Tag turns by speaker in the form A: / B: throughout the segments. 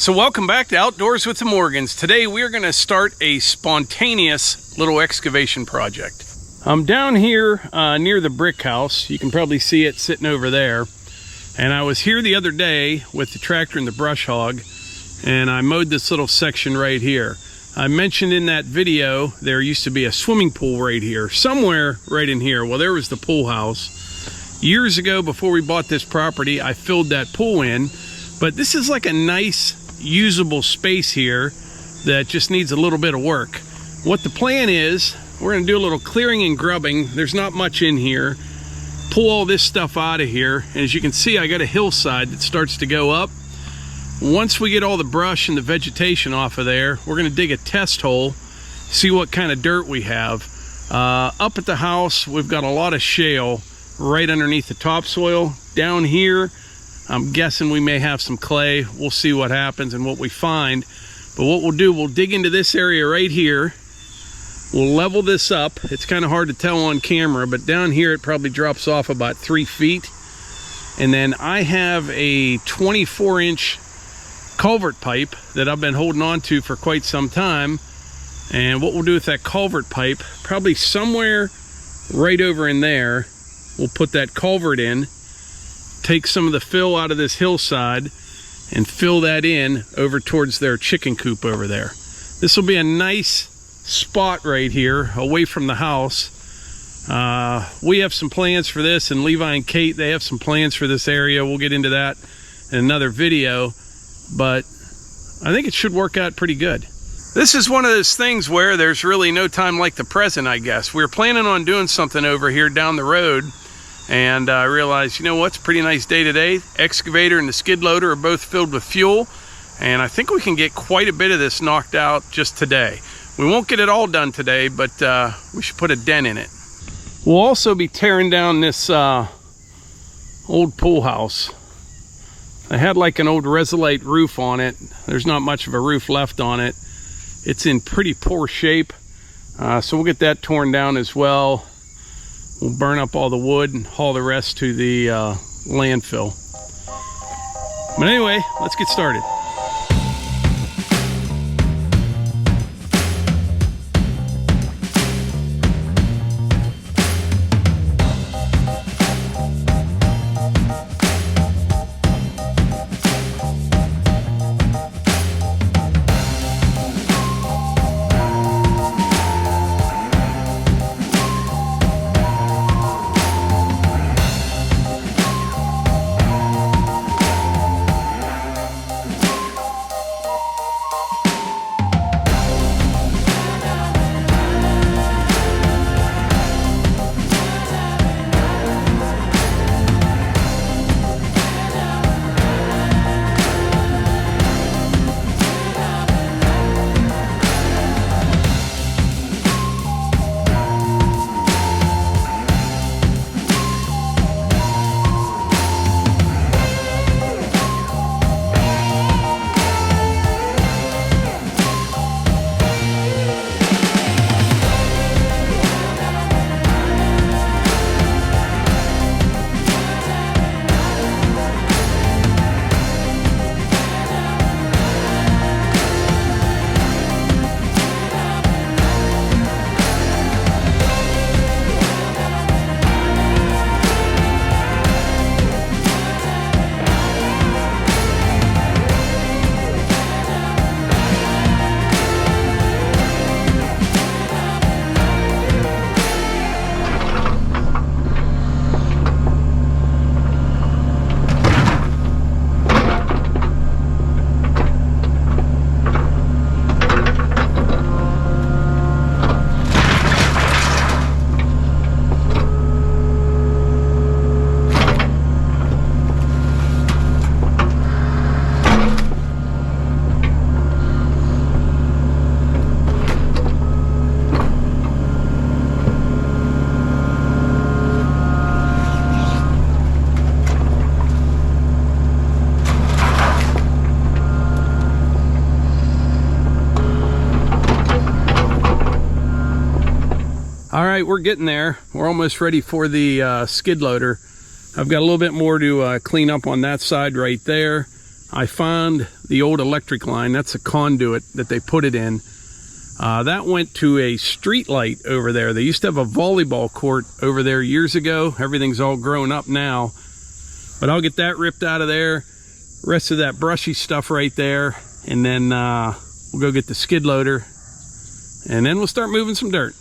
A: So welcome back to Outdoors with the Morgans. Today we're going to start a spontaneous little excavation project. I'm down here near the brick house. You can probably see it sitting over there. And I was here the other day with the tractor and the brush hog, and I mowed this little section right here. I mentioned in that video there used to be a swimming pool right here, somewhere right in here. Well, there was the pool house. Years ago, before we bought this property, I filled that pool in, but this is like a nice usable space here that just needs a little bit of work. What the plan is, we're going to do a little clearing and grubbing. There's not much in here. Pull all this stuff out of here, and as you can see, I got a hillside that starts to go up. Once we get all the brush and the vegetation off of there, we're going to dig a test hole, see what kind of dirt we have. Up at the house, we've got a lot of shale right underneath the topsoil. Down here, I'm guessing we may have some clay. We'll see what happens and what we find. But what we'll do, we'll dig into this area right here. We'll level this up. It's kind of hard to tell on camera, but down here it probably drops off about 3 feet. And then I have a 24-inch culvert pipe that I've been holding on to for quite some time. And what we'll do with that culvert pipe, probably somewhere right over in there, we'll put that culvert in, take some of the fill out of this hillside and fill that in over towards their chicken coop over there. This will be a nice spot right here away from the house. We have some plans for this, and Levi and Kate, they have some plans for this area. We'll get into that in another video, but I think it should work out pretty good. This is one of those things where there's really no time like the present, I guess. We were planning on doing something over here down the road, and I realized, you know what, it's a pretty nice day today. Excavator and the skid loader are both filled with fuel, and I think we can get quite a bit of this knocked out just today. We won't get it all done today, but we should put a dent in it. We'll also be tearing down this old pool house. I had like an old Resolite roof on it. There's not much of a roof left on it. It's in pretty poor shape, so we'll get that torn down as well. We'll burn up all the wood and haul the rest to the landfill. But anyway, let's get started. All right, we're getting there. We're almost ready for the skid loader. I've got a little bit more to clean up on that side right there. I found the old electric line. That's a conduit that they put it in. That went to a street light over there. They used to have a volleyball court over there years ago. Everything's all grown up now. But I'll get that ripped out of there. Rest of that brushy stuff right there. And then we'll go get the skid loader. And then we'll start moving some dirt.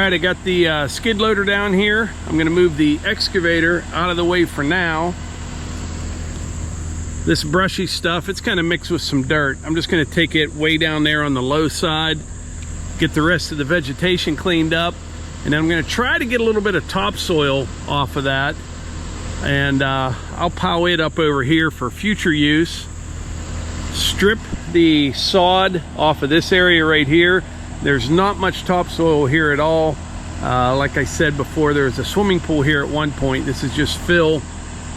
B: right, I got the skid loader down here. I'm gonna move the excavator out of the way for now. This brushy stuff, it's kind of mixed with some dirt. I'm just gonna take it way down there on the low side, get the rest of the vegetation cleaned up, and then I'm gonna try to get a little bit of topsoil off of that, and I'll pile it up over here for future use. Strip the sod off of this area right here. There's not much topsoil here at all. Like I said before, there was a swimming pool here at one point. This is just fill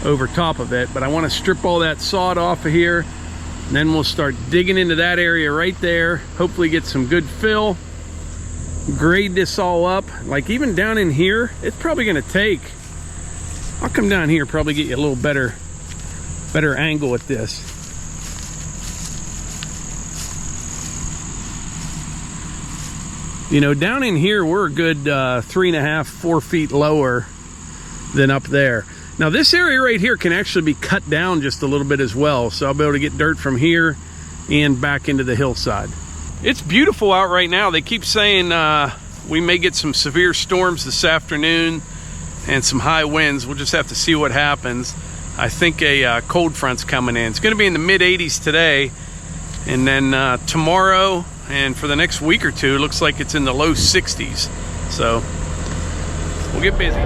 B: over top of it, but I want to strip all that sod off of here, and then we'll start digging into that area right there, hopefully get some good fill, grade this all up. Like even down in here, it's probably going to take, I'll come down here, probably get you a little better angle at this. You know, down in here, we're a good 3.5, 4 feet lower than up there. Now this area right here can actually be cut down just a little bit as well. So I'll be able to get dirt from here and back into the hillside. It's beautiful out right now. They keep saying we may get some severe storms this afternoon and some high winds. We'll just have to see what happens. I think a cold front's coming in. It's gonna be in the mid 80s today. And then tomorrow, and for the next week or two, it looks like it's in the low 60s. So
A: We'll get busy.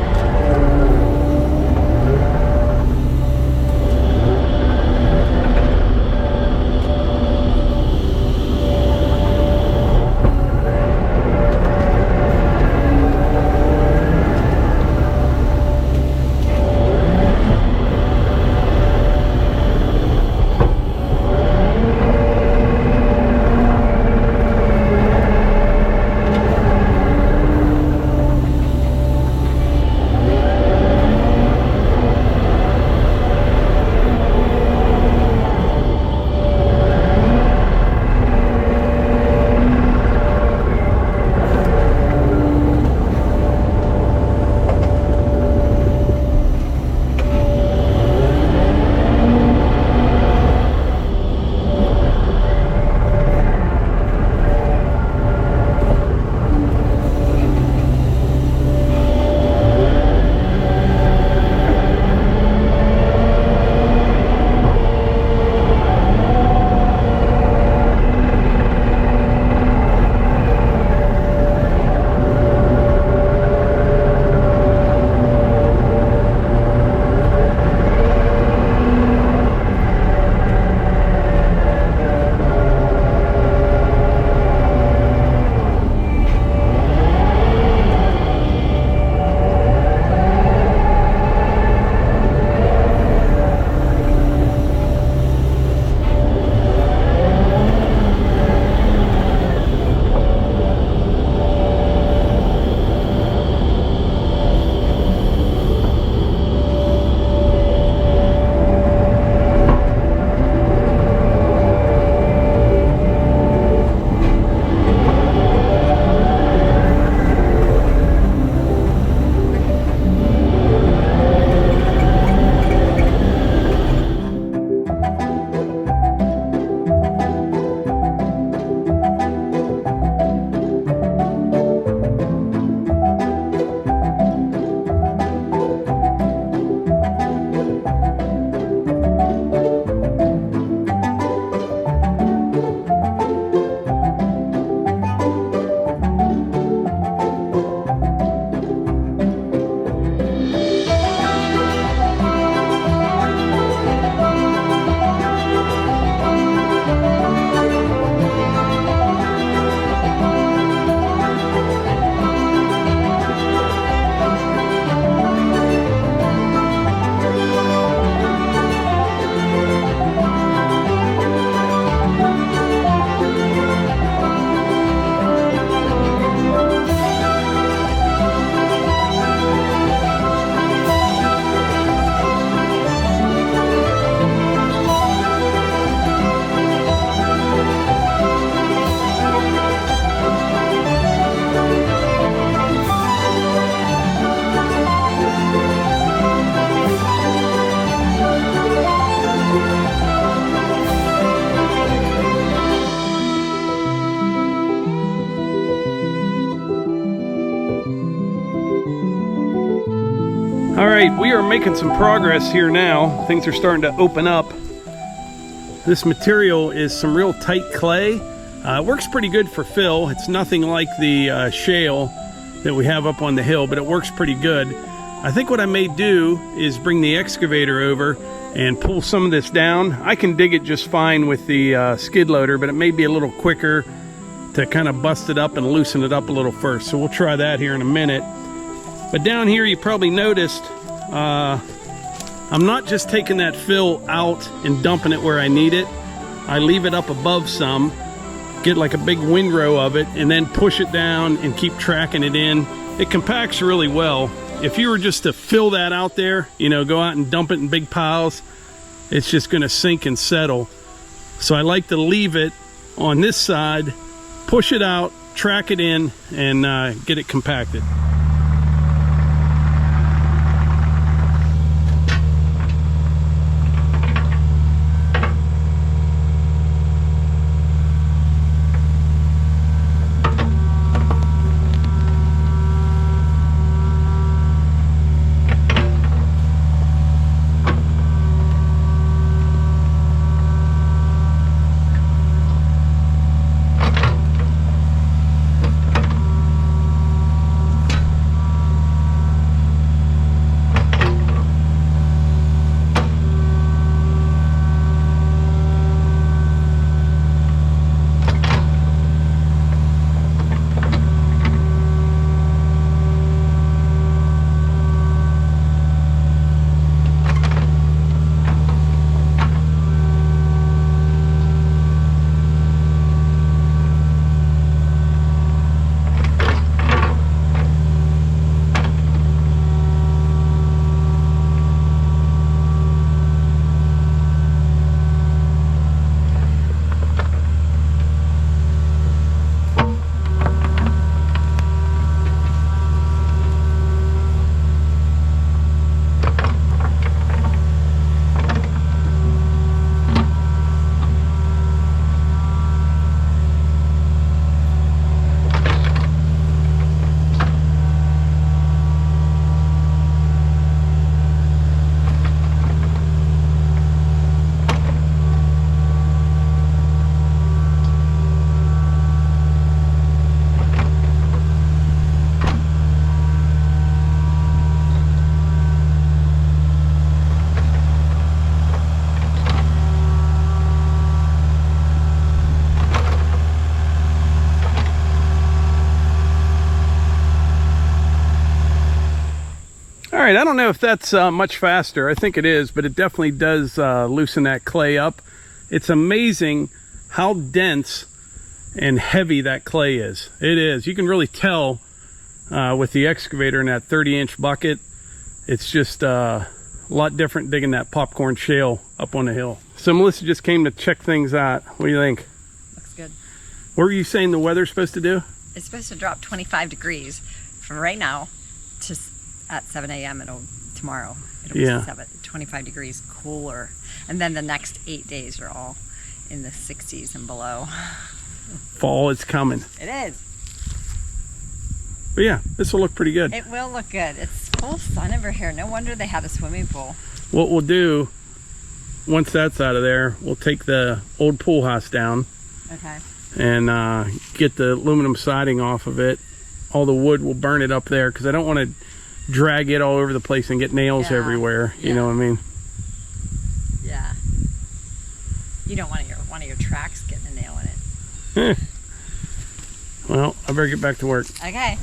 A: All right, we are making some progress here now. Things are starting to open up. This material is some real tight clay. It works pretty good for fill. It's nothing like the shale that we have up on the hill, but it works pretty good. I think what I may do is bring the excavator over and pull some of this down. I can dig it just fine with the skid loader, but it may be a little quicker to kind of bust it up and loosen it up a little first. So we'll try that here in a minute. But down here, you probably noticed, I'm not just taking that fill out and dumping it where I need it. I leave it up above some, get like a big windrow of it, and then push it down and keep tracking it in. It compacts really well. If you were just to fill that out there, you know, go out and dump it in big piles, it's just gonna sink and settle. So I like to leave it on this side, push it out, track it in, and get it compacted. All right, I don't know if that's much faster. I think it is, but it definitely does loosen that clay up. It's amazing how dense and heavy that clay is. It is. You can really tell with the excavator in that 30-inch bucket. It's just a lot different digging that popcorn shale up on the hill. So Melissa just came to check things out. What do you think?
C: Looks good.
A: What were you saying the weather's supposed to do?
C: It's supposed to drop 25 degrees from right now to at 7 a.m. Tomorrow. It'll be 25 degrees cooler. And then the next 8 days are all in the 60s and below.
A: Fall is coming.
C: It is.
A: But yeah, this will look pretty good.
C: It will look good. It's full sun over here. No wonder they have a swimming pool.
A: What we'll do, once that's out of there, we'll take the old pool house down.
C: Okay.
A: And get the aluminum siding off of it. All the wood, will burn it up there because I don't want to drag it all over the place and get nails everywhere. You know what I mean?
C: Yeah. You don't want one of your tracks getting a nail in it.
A: Well, I better get back to work.
C: Okay.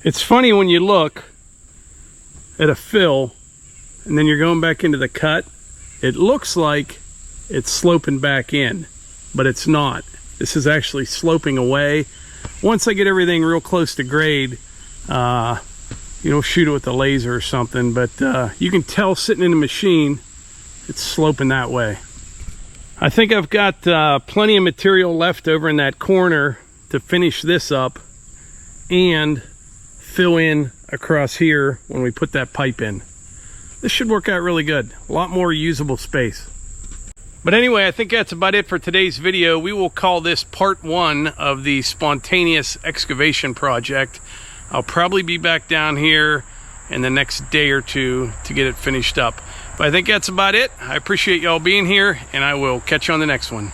B: It's funny when you look at a fill and then you're going back into the cut, it looks like it's sloping back in, but it's not. This is actually sloping away. Once I get everything real close to grade, you know, shoot it with the laser or something, but you can tell sitting in the machine, it's sloping that way. I think I've got plenty of material left over in that corner to finish this up and fill in across here when we put that pipe in. This should work out really good. A lot more usable space. But anyway, I think that's about it for today's video. We will call this part 1 of the spontaneous excavation project. I'll probably be back down here in the next day or two to get it finished up. But I think that's about it. I appreciate y'all being here, and I will catch you on the next one.